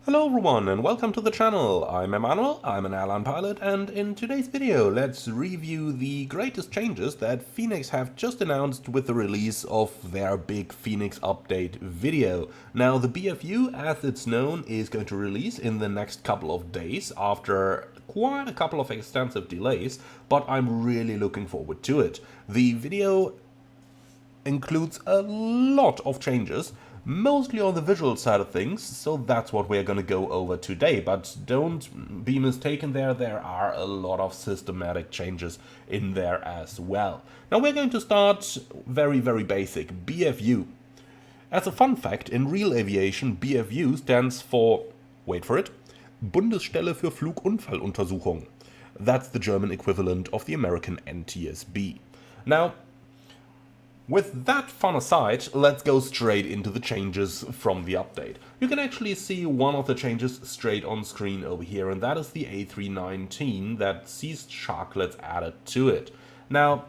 Hello everyone and welcome to the channel. I'm Emmanuel, I'm an airline pilot, and in today's video let's review the greatest changes that Fenix have just announced with the release of their big Fenix update video. Now the BFU, as it's known, is going to release in the next couple of days after quite a couple of extensive delays, but I'm really looking forward to it. The video includes a lot of changes, mostly on the visual side of things, so that's what we're going to go over today. But don't be mistaken there are a lot of systematic changes in there as well. Now we're going to start very basic, BFU. As a fun fact, in real aviation, BFU stands for, wait for it, Bundesstelle für Flugunfalluntersuchung. That's the German equivalent of the American NTSB. Now, with that fun aside, let's go straight into the changes from the update. You can actually see one of the changes straight on screen over here, and that is the A319 that sees sharklets added to it. Now,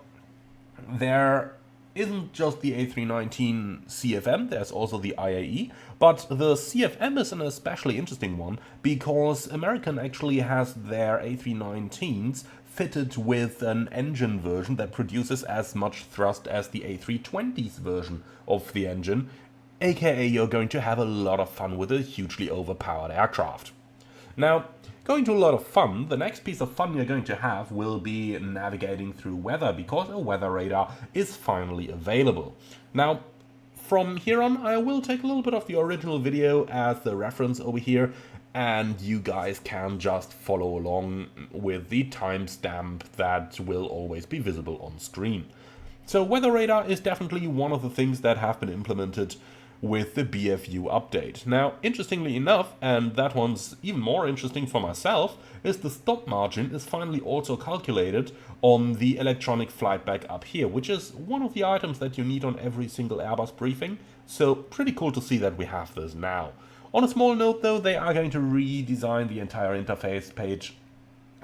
there isn't just the A319 CFM, there's also the IAE, but the CFM is an especially interesting one because American actually has their A319s fitted with an engine version that produces as much thrust as the A320's version of the engine, aka you're going to have a lot of fun with a hugely overpowered aircraft. Now, going to a lot of fun, the next piece of fun you're going to have will be navigating through weather, because a weather radar is finally available. Now, from here on, I will take a little bit of the original video as the reference over here, and you guys can just follow along with the timestamp that will always be visible on screen. So weather radar is definitely one of the things that have been implemented with the BFU update. Now, interestingly enough, and that one's even more interesting for myself, is the stop margin is finally also calculated on the electronic flight bag up here, which is one of the items that you need on every single Airbus briefing, so pretty cool to see that we have this now. On a small note though, they are going to redesign the entire interface page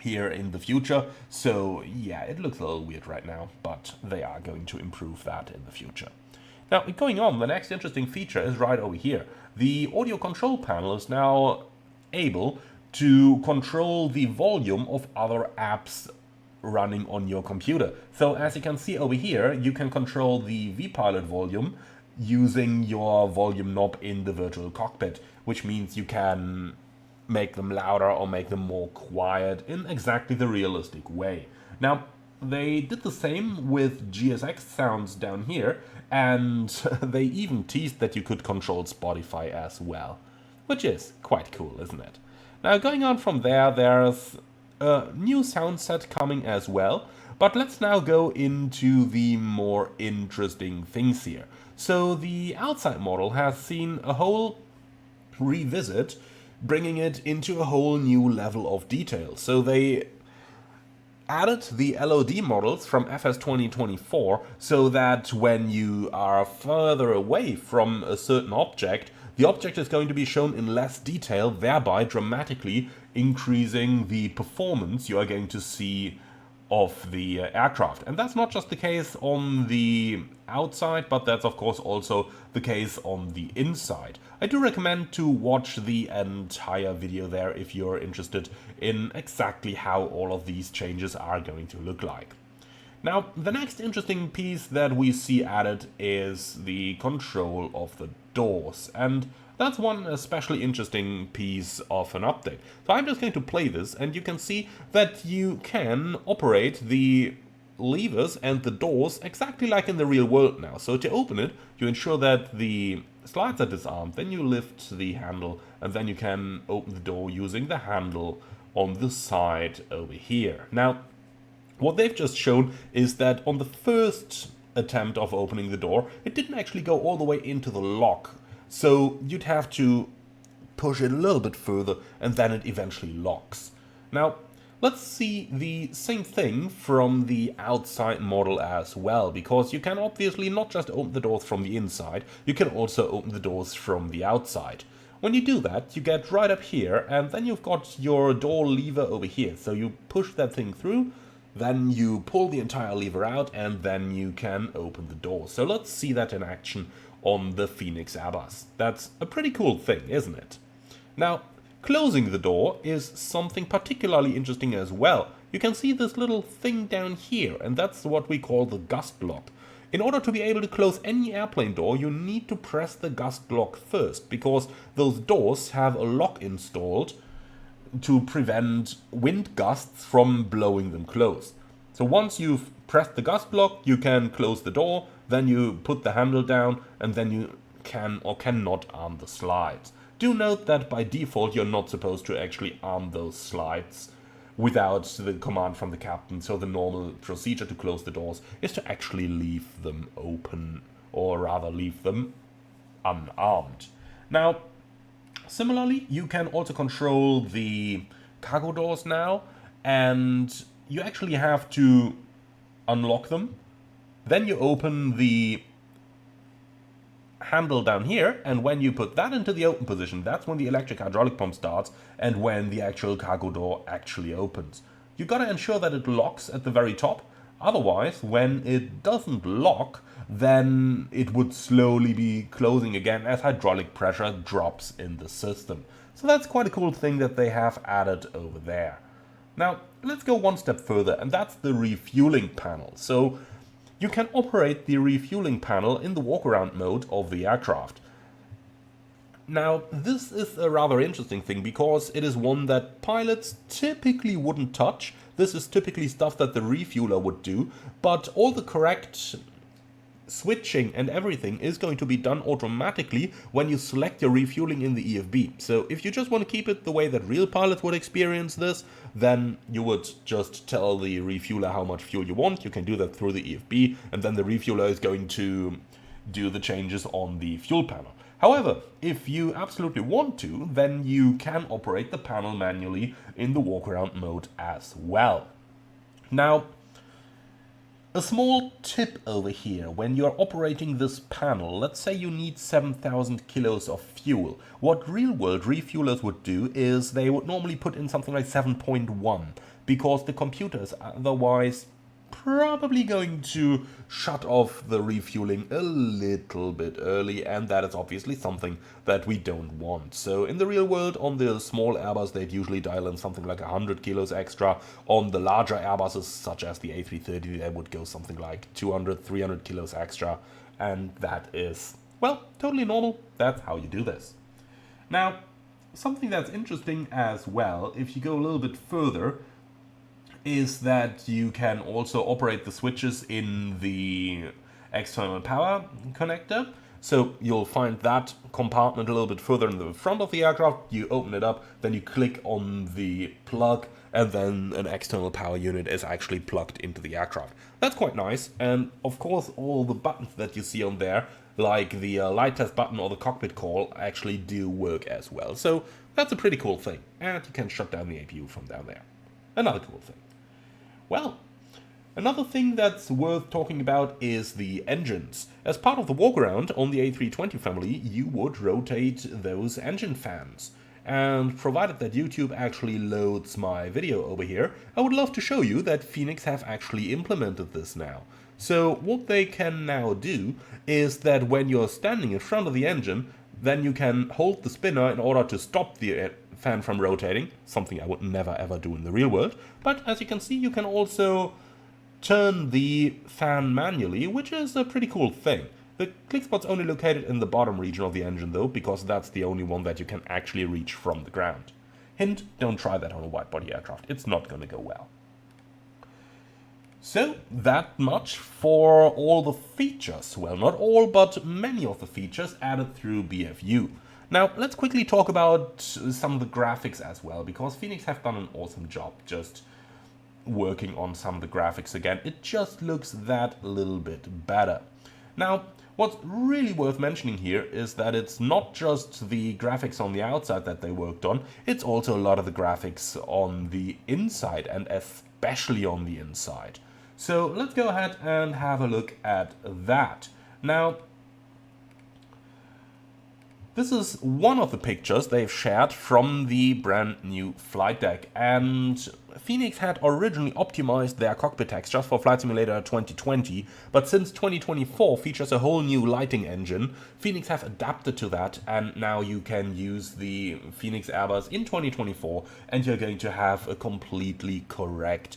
here in the future, so yeah, it looks a little weird right now, but they are going to improve that in the future. Now, going on, the next interesting feature is right over here. The audio control panel is now able to control the volume of other apps running on your computer. So as you can see over here, you can control the vPilot volume using your volume knob in the virtual cockpit, which means you can make them louder or make them more quiet in exactly the realistic way. Now, they did the same with GSX sounds down here, and they even teased that you could control Spotify as well, which is quite cool, isn't it? Now, going on from there, there's a new sound set coming as well, but let's now go into the more interesting things here. So the outside model has seen a whole revisit, bringing it into a whole new level of detail. So they added the LOD models from FS 2024 so that when you are further away from a certain object, the object is going to be shown in less detail, thereby dramatically increasing the performance you are going to see of the aircraft. And that's not just the case on the outside, but that's of course also the case on the inside. I do recommend to watch the entire video there if you're interested in exactly how all of these changes are going to look like. Now, the next interesting piece that we see added is the control of the doors, and that's one especially interesting piece of an update. So I'm just going to play this, and you can see that you can operate the levers and the doors exactly like in the real world now. So to open it, you ensure that the slides are disarmed, then you lift the handle, and then you can open the door using the handle on the side over here. Now, what they've just shown is that on the first attempt of opening the door, it didn't actually go all the way into the lock. So you'd have to push it a little bit further and then it eventually locks. Now, let's see the same thing from the outside model as well, because you can obviously not just open the doors from the inside, you can also open the doors from the outside. When you do that, you get right up here, and then you've got your door lever over here. So you push that thing through, then you pull the entire lever out, and then you can open the door. So let's see that in action on the Fenix Airbus. That's a pretty cool thing, isn't it? Now, Closing the door is something particularly interesting as well. You can see this little thing down here, and that's what we call the gust lock. In order to be able to close any airplane door, you need to press the gust lock first, because those doors have a lock installed to prevent wind gusts from blowing them closed. So once you've pressed the gust lock, you can close the door, then you put the handle down, and then you can or cannot arm the slides. Do note that by default you're not supposed to actually arm those slides without the command from the captain, so the normal procedure to close the doors is to actually leave them open, or rather leave them unarmed. Now, similarly, you can also control the cargo doors now, and you actually have to unlock them. Then you open the handle down here, and when you put that into the open position, that's when the electric hydraulic pump starts and when the actual cargo door actually opens. You gotta ensure that it locks at the very top, otherwise when it doesn't lock, then it would slowly be closing again as hydraulic pressure drops in the system. So that's quite a cool thing that they have added over there. Now let's go one step further, and that's the refueling panel. So you can operate the refueling panel in the walk-around mode of the aircraft. Now, this is a rather interesting thing because it is one that pilots typically wouldn't touch. This is typically stuff that the refueler would do, but all the correct switching and everything is going to be done automatically when you select your refueling in the EFB. So if you just want to keep it the way that real pilots would experience this, then you would just tell the refueler how much fuel you want. You can do that through the EFB, and then the refueler is going to do the changes on the fuel panel. However, if you absolutely want to, then you can operate the panel manually in the walk-around mode as well. Now, a small tip over here, when you're operating this panel, let's say you need 7,000 kilos of fuel. What real-world refuelers would do is they would normally put in something like 7.1, because the computer is otherwise probably going to shut off the refueling a little bit early, and that is obviously something that we don't want. So in the real world, on the small Airbus, they'd usually dial in something like 100 kilos extra. On the larger Airbuses, such as the A330, they would go something like 200, 300 kilos extra, and that is, well, totally normal. That's how you do this. Now, something that's interesting as well, if you go a little bit further, is that you can also operate the switches in the external power connector. So you'll find that compartment a little bit further in the front of the aircraft. You open it up, then you click on the plug, and then an external power unit is actually plugged into the aircraft. That's quite nice, and of course all the buttons that you see on there, like the light test button or the cockpit call, actually do work as well. So that's a pretty cool thing, and you can shut down the APU from down there. Another cool thing. Well, another thing that's worth talking about is the engines. As part of the walk-around on the A320 family, you would rotate those engine fans. And provided that YouTube actually loads my video over here, I would love to show you that Fenix have actually implemented this now. So what they can now do is that when you're standing in front of the engine, then you can hold the spinner in order to stop the fan from rotating, something I would never ever do in the real world. But as you can see, you can also turn the fan manually, which is a pretty cool thing. The click spot's only located in the bottom region of the engine though, because that's the only one that you can actually reach from the ground. Hint, don't try that on a wide-body aircraft, it's not gonna go well. So, that much for all the features. Well, not all, but many of the features added through BFU. Now, let's quickly talk about some of the graphics as well, because Fenix have done an awesome job just working on some of the graphics again. It just looks that little bit better. Now, what's really worth mentioning here is that it's not just the graphics on the outside that they worked on, it's also a lot of the graphics on the inside, and especially on the inside. So let's go ahead and have a look at that. Now, this is one of the pictures they've shared from the brand new flight deck, and Fenix had originally optimized their cockpit textures for Flight Simulator 2020, but since 2024 features a whole new lighting engine, Fenix have adapted to that, and now you can use the Fenix Airbus in 2024 and you're going to have a completely correct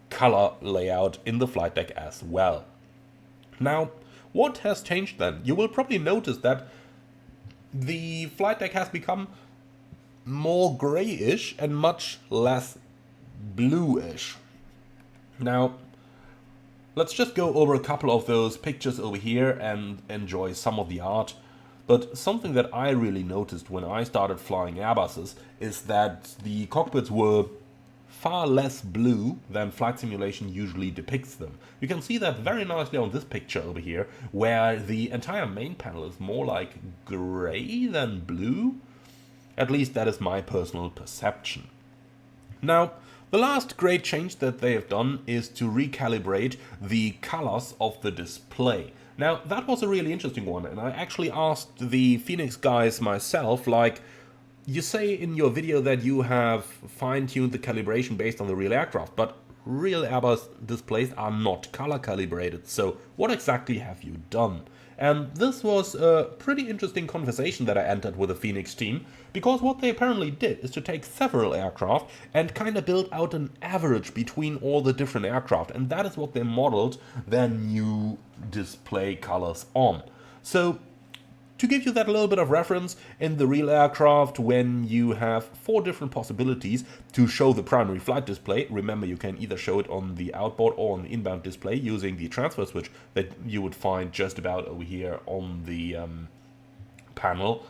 color layout in the flight deck as well. Now, what has changed then? You will probably notice that the flight deck has become more grayish and much less bluish. Now, let's just go over a couple of those pictures over here and enjoy some of the art. But something that I really noticed when I started flying Airbuses is that the cockpits were far less blue than flight simulation usually depicts them. You can see that very nicely on this picture over here, where the entire main panel is more like gray than blue. At least that is my personal perception. Now, the last great change that they have done is to recalibrate the colors of the display. Now, that was a really interesting one, and I actually asked the Fenix guys myself, like, you say in your video that you have fine-tuned the calibration based on the real aircraft, but real Airbus displays are not color calibrated, so what exactly have you done? And this was a pretty interesting conversation that I entered with the Fenix team, because what they apparently did is to take several aircraft and kind of build out an average between all the different aircraft, and that is what they modeled their new display colors on. So, to give you that little bit of reference, in the real aircraft, when you have 4 different possibilities to show the primary flight display, remember you can either show it on the outboard or on the inbound display using the transfer switch that you would find just about over here on the panel,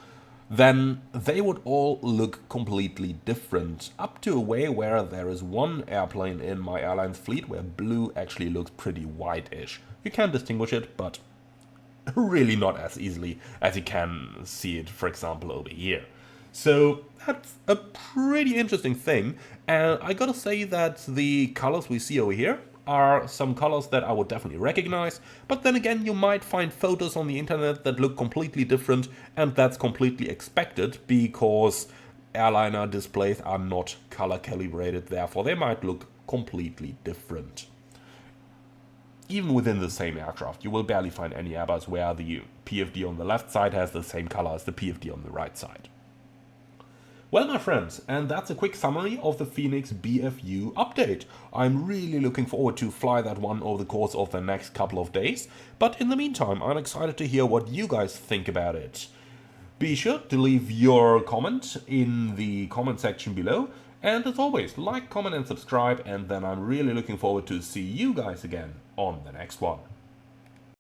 then they would all look completely different, up to a way where there is one airplane in my airline's fleet where blue actually looks pretty whitish. You can distinguish it, but really not as easily as you can see it, for example, over here. So that's a pretty interesting thing, and I gotta say that the colors we see over here are some colors that I would definitely recognize, but then again you might find photos on the internet that look completely different, and that's completely expected because airliner displays are not color calibrated, therefore they might look completely different. Even within the same aircraft, you will barely find any Airbus where the PFD on the left side has the same color as the PFD on the right side. Well, my friends, and that's a quick summary of the Fenix BFU update. I'm really looking forward to fly that one over the course of the next couple of days, but in the meantime, I'm excited to hear what you guys think about it. Be sure to leave your comment in the comment section below, and as always, like, comment and subscribe, and then I'm really looking forward to see you guys again on the next one.